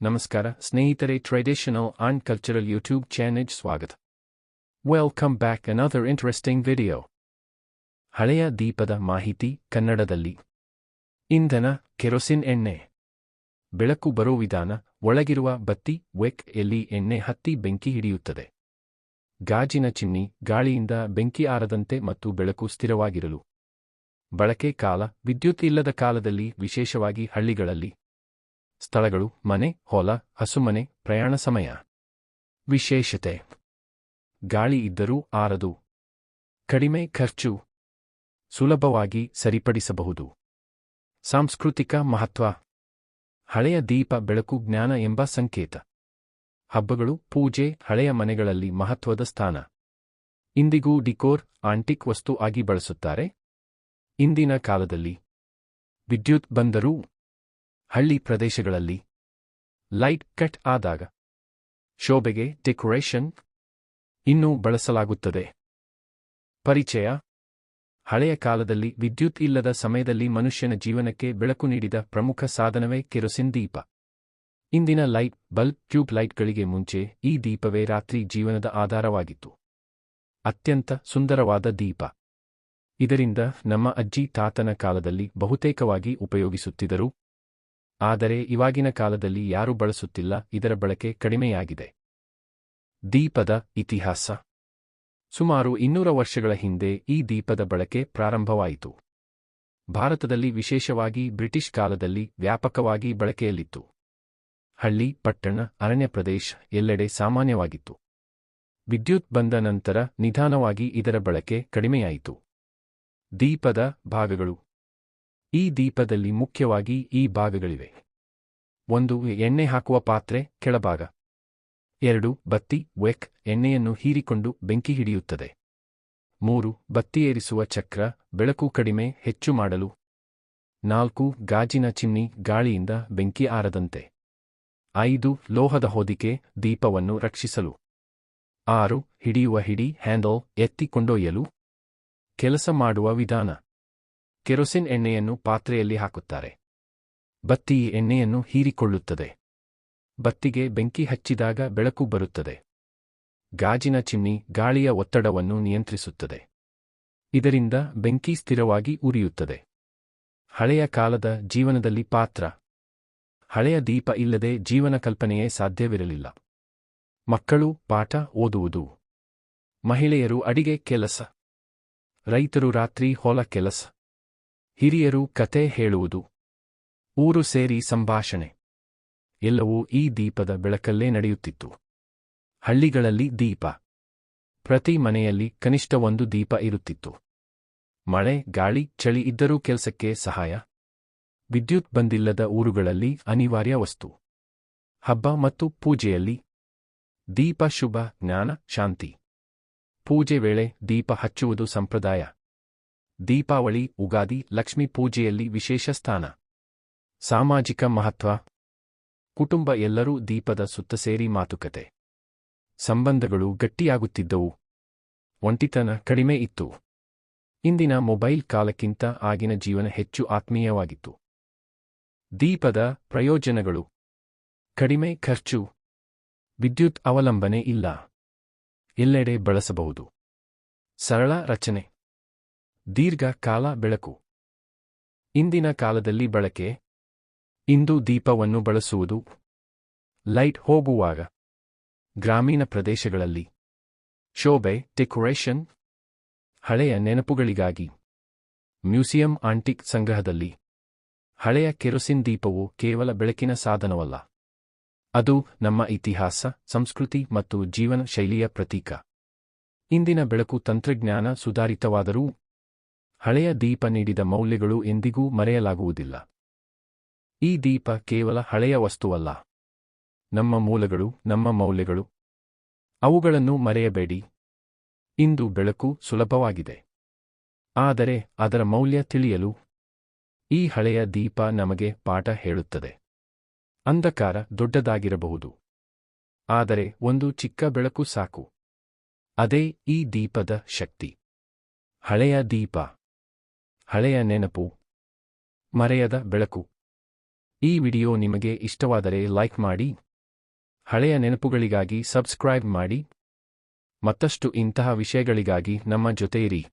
ನಮಸ್ಕಾರ ಸ್ನೇಹಿತರೆ, traditional and cultural YouTube ಚಾನೆಲ್ಗೆ ಸ್ವಾಗತ. Welcome back another interesting video. ಹಳೆಯ ದೀಪದ ಮಾಹಿತಿ ಕನ್ನಡದಲ್ಲಿ. ಇಂಧನ ಕೆರೋಸಿನ್ ಎಣ್ಣೆ. ಬೆಳಕು ಬರೋ ವಿಧಾನ: ಒಳಗಿರುವ ಬತ್ತಿ ವೆಕ್ ಎಲ್ಲಿ ಎಣ್ಣೆ ಹತ್ತಿ ಬೆಂಕಿ ಹಿಡಿಯುತ್ತದೆ. ಗಾಜಿನ ಚಿಮ್ನಿ ಗಾಳಿಯಿಂದ ಬೆಂಕಿ ಆರದಂತೆ ಮತ್ತು ಬೆಳಕು ಸ್ಥಿರವಾಗಿರಲು. ಬಳಕೆ ಕಾಲ: ವಿದ್ಯುತ್ ಇಲ್ಲದ ಕಾಲದಲ್ಲಿ, ವಿಶೇಷವಾಗಿ ಹಳ್ಳಿಗಳಲ್ಲಿ. ಸ್ಥಳಗಳು: ಮನೆ, ಹೊಲ, ಹಸುಮನೆ, ಪ್ರಯಾಣ ಸಮಯ. ವಿಶೇಷತೆ: ಗಾಳಿ ಇದ್ದರೂ ಆರದು. ಕಡಿಮೆ ಖರ್ಚು. ಸುಲಭವಾಗಿ ಸರಿಪಡಿಸಬಹುದು. ಸಾಂಸ್ಕೃತಿಕ ಮಹತ್ವ: ಹಳೆಯ ದೀಪ ಬೆಳಕು ಜ್ಞಾನ ಎಂಬ ಸಂಕೇತ. ಹಬ್ಬಗಳು, ಪೂಜೆ, ಹಳೆಯ ಮನೆಗಳಲ್ಲಿ ಮಹತ್ವದ ಸ್ಥಾನ. ಇಂದಿಗೂ ಡಿಕೋರ್, ಆಂಟಿಕ್ ವಸ್ತು ಆಗಿ ಬಳಸುತ್ತಾರೆ. ಇಂದಿನ ಕಾಲದಲ್ಲಿ ವಿದ್ಯುತ್ ಬಂದರೂ ಹಳ್ಳಿ ಪ್ರದೇಶಗಳಲ್ಲಿ ಲೈಟ್ ಕಟ್ ಆದಾಗ ಶೋಭೆಗೆ ಡೆಕೋರೇಷನ್ ಇನ್ನೂ ಬಳಸಲಾಗುತ್ತದೆ. ಪರಿಚಯ: ಹಳೆಯ ಕಾಲದಲ್ಲಿ ವಿದ್ಯುತ್ ಇಲ್ಲದ ಸಮಯದಲ್ಲಿ ಮನುಷ್ಯನ ಜೀವನಕ್ಕೆ ಬೆಳಕು ನೀಡಿದ ಪ್ರಮುಖ ಸಾಧನವೇ ಕೆರೋಸಿನ್ ದೀಪ. ಇಂದಿನ ಲೈಟ್ ಬಲ್ಬ್, ಟ್ಯೂಬ್ ಲೈಟ್ಗಳಿಗೆ ಮುಂಚೆ ಈ ದೀಪವೇ ರಾತ್ರಿ ಜೀವನದ ಆಧಾರವಾಗಿತ್ತು. ಅತ್ಯಂತ ಸುಂದರವಾದ ದೀಪ. ಇದರಿಂದ ನಮ್ಮ ಅಜ್ಜಿ ತಾತನ ಕಾಲದಲ್ಲಿ ಬಹುತೇಕವಾಗಿ ಉಪಯೋಗಿಸುತ್ತಿದ್ದರು. ಆದರೆ ಇವಾಗಿನ ಕಾಲದಲ್ಲಿ ಯಾರೂ ಬಳಸುತ್ತಿಲ್ಲ, ಇದರ ಬಳಕೆ ಕಡಿಮೆಯಾಗಿದೆ. ದೀಪದ ಇತಿಹಾಸ: ಸುಮಾರು 200 ವರ್ಷಗಳ ಹಿಂದೆ ಈ ದೀಪದ ಬಳಕೆ ಪ್ರಾರಂಭವಾಯಿತು. ಭಾರತದಲ್ಲಿ, ವಿಶೇಷವಾಗಿ ಬ್ರಿಟಿಷ್ ಕಾಲದಲ್ಲಿ ವ್ಯಾಪಕವಾಗಿ ಬಳಕೆಯಲ್ಲಿತ್ತು. ಹಳ್ಳಿ, ಪಟ್ಟಣ, ಅರಣ್ಯ ಪ್ರದೇಶ ಎಲ್ಲೆಡೆ ಸಾಮಾನ್ಯವಾಗಿತ್ತು. ವಿದ್ಯುತ್ ಬಂದ ನಂತರ ನಿಧಾನವಾಗಿ ಇದರ ಬಳಕೆ ಕಡಿಮೆಯಾಯಿತು. ದೀಪದ ಭಾಗಗಳು: ಈ ದೀಪದಲ್ಲಿ ಮುಖ್ಯವಾಗಿ ಈ ಭಾಗಗಳಿವೆ. 1. ಎಣ್ಣೆ ಹಾಕುವ ಪಾತ್ರೆ ಕೆಳಭಾಗ. 2. ಬತ್ತಿ ವೆಕ್ ಎಣ್ಣೆಯನ್ನು ಹೀರಿಕೊಂಡು ಬೆಂಕಿ ಹಿಡಿಯುತ್ತದೆ. 3. ಬತ್ತಿ ಏರಿಸುವ ಚಕ್ರ ಬೆಳಕು ಕಡಿಮೆ ಹೆಚ್ಚು ಮಾಡಲು. 4. ಗಾಜಿನ ಚಿಮ್ನಿ ಗಾಳಿಯಿಂದ ಬೆಂಕಿ ಆರದಂತೆ. 5. ಲೋಹದ ಹೊದಿಕೆ ದೀಪವನ್ನು ರಕ್ಷಿಸಲು. 6. ಹಿಡಿಯುವ ಹಿಡಿ ಹ್ಯಾಂಡಲ್ ಎತ್ತಿ ಕೊಂಡೊಯ್ಯಲು. ಕೆಲಸ ಮಾಡುವ ವಿಧಾನ: ಕೆರೋಸಿನ್ ಎಣ್ಣೆಯನ್ನು ಪಾತ್ರೆಯಲ್ಲಿ ಹಾಕುತ್ತಾರೆ. ಬತ್ತಿ ಎಣ್ಣೆಯನ್ನು ಹೀರಿಕೊಳ್ಳುತ್ತದೆ. ಬತ್ತಿಗೆ ಬೆಂಕಿ ಹಚ್ಚಿದಾಗ ಬೆಳಕು ಬರುತ್ತದೆ. ಗಾಜಿನ ಚಿಮ್ನಿ ಗಾಳಿಯ ಒತ್ತಡವನ್ನು ನಿಯಂತ್ರಿಸುತ್ತದೆ. ಇದರಿಂದ ಬೆಂಕಿ ಸ್ಥಿರವಾಗಿ ಉರಿಯುತ್ತದೆ. ಹಳೆಯ ಕಾಲದ ಜೀವನದಲ್ಲಿ ಪಾತ್ರ: ಹಳೆಯ ದೀಪ ಇಲ್ಲದೆ ಜೀವನ ಕಲ್ಪನೆಯೇ ಸಾಧ್ಯವಿರಲಿಲ್ಲ. ಮಕ್ಕಳು ಪಾಠ ಓದುವುದು. ಮಹಿಳೆಯರು ಅಡಿಗೆ ಕೆಲಸ. ರೈತರು ರಾತ್ರಿ ಹೊಲ ಕೆಲಸ. ಹಿರಿಯರು ಕತೆ ಹೇಳುವುದು. ಊರು ಸೇರಿ ಸಂಭಾಷಣೆ. ಎಲ್ಲವೂ ಈ ದೀಪದ ಬೆಳಕಲ್ಲೇ ನಡೆಯುತ್ತಿತ್ತು. ಹಳ್ಳಿಗಳಲ್ಲಿ ದೀಪ. ಪ್ರತಿ ಮನೆಯಲ್ಲಿ ಕನಿಷ್ಠ ಒಂದು ದೀಪ ಇರುತ್ತಿತ್ತು. ಮಳೆ, ಗಾಳಿ, ಚಳಿ ಇದ್ದರೂ ಕೆಲಸಕ್ಕೆ ಸಹಾಯ. ವಿದ್ಯುತ್ ಬಂದಿಲ್ಲದ ಊರುಗಳಲ್ಲಿ ಅನಿವಾರ್ಯ ವಸ್ತು. ಹಬ್ಬ ಮತ್ತು ಪೂಜೆಯಲ್ಲಿ ದೀಪ ಶುಭ, ಜ್ಞಾನ, ಶಾಂತಿ. ಪೂಜೆ ವೇಳೆ ದೀಪ ಹಚ್ಚುವುದು ಸಂಪ್ರದಾಯ. ದೀಪಾವಳಿ, ಉಗಾದಿ, ಲಕ್ಷ್ಮೀ ಪೂಜೆಯಲ್ಲಿ ವಿಶೇಷ ಸ್ಥಾನ. ಸಾಮಾಜಿಕ ಮಹತ್ವ: ಕುಟುಂಬ ಎಲ್ಲರೂ ದೀಪದ ಸುತ್ತ ಸೇರಿ ಮಾತುಕತೆ. ಸಂಬಂಧಗಳು ಗಟ್ಟಿಯಾಗುತ್ತಿದ್ದವು. ಒಂಟಿತನ ಕಡಿಮೆ ಇತ್ತು. ಇಂದಿನ ಮೊಬೈಲ್ ಕಾಲಕ್ಕಿಂತ ಆಗಿನ ಜೀವನ ಹೆಚ್ಚು ಆತ್ಮೀಯವಾಗಿತ್ತು. ದೀಪದ ಪ್ರಯೋಜನಗಳು: ಕಡಿಮೆ ಖರ್ಚು. ವಿದ್ಯುತ್ ಅವಲಂಬನೆ ಇಲ್ಲ. ಎಲ್ಲೆಡೆ ಬಳಸಬಹುದು. ಸರಳ ರಚನೆ. ದೀರ್ಘ ಕಾಲ ಬೆಳಕು. ಇಂದಿನ ಕಾಲದಲ್ಲಿ ಬಳಕೆ: ಇಂದು ದೀಪವನ್ನು ಬಳಸುವುದು ಲೈಟ್ ಹೋಗುವಾಗ. ಗ್ರಾಮೀಣ ಪ್ರದೇಶಗಳಲ್ಲಿ ಶೋಭೆ ಡೆಕೋರೇಷನ್. ಹಳೆಯ ನೆನಪುಗಳಿಗಾಗಿ ಮ್ಯೂಸಿಯಂ ಆಂಟಿಕ್ ಸಂಗ್ರಹದಲ್ಲಿ. ಹಳೆಯ ಕೆರೋಸಿನ್ ದೀಪವು ಕೇವಲ ಬೆಳಕಿನ ಸಾಧನವಲ್ಲ, ಅದು ನಮ್ಮ ಇತಿಹಾಸ, ಸಂಸ್ಕೃತಿ ಮತ್ತು ಜೀವನ ಶೈಲಿಯ ಪ್ರತೀಕ. ಇಂದಿನ ಬೆಳಕು ತಂತ್ರಜ್ಞಾನ ಸುಧಾರಿತವಾದರೂ ಹಳೆಯ ದೀಪ ನೀಡಿದ ಮೌಲ್ಯಗಳು ಎಂದಿಗೂ ಮರೆಯಲಾಗುವುದಿಲ್ಲ. ಈ ದೀಪ ಕೇವಲ ಹಳೆಯ ವಸ್ತುವಲ್ಲ, ನಮ್ಮ ಮೂಲಗಳು, ನಮ್ಮ ಮೌಲ್ಯಗಳು. ಅವುಗಳನ್ನು ಮರೆಯಬೇಡಿ. ಇಂದು ಬೆಳಕು ಸುಲಭವಾಗಿದೆ, ಆದರೆ ಅದರ ಮೌಲ್ಯ ತಿಳಿಯಲು ಈ ಹಳೆಯ ದೀಪ ನಮಗೆ ಪಾಠ ಹೇಳುತ್ತದೆ. ಅಂಧಕಾರ ದೊಡ್ಡದಾಗಿರಬಹುದು, ಆದರೆ ಒಂದು ಚಿಕ್ಕ ಬೆಳಕು ಸಾಕು. ಅದೇ ಈ ದೀಪದ ಶಕ್ತಿ. ಹಳೆಯ ದೀಪ. ಹಳೆಯ ನೆನಪು. ಮರೆಯದ ಬೆಳಕು. ಈ ವಿಡಿಯೋ ನಿಮಗೆ ಇಷ್ಟವಾದರೆ ಲೈಕ್ ಮಾಡಿ. ಹಳೆಯ ನೆನಪುಗಳಿಗಾಗಿ ಸಬ್ಸ್ಕ್ರೈಬ್ ಮಾಡಿ. ಮತ್ತಷ್ಟು ಇಂತಹ ವಿಷಯಗಳಿಗಾಗಿ ನಮ್ಮ ಜೊತೆ ಇರಿ.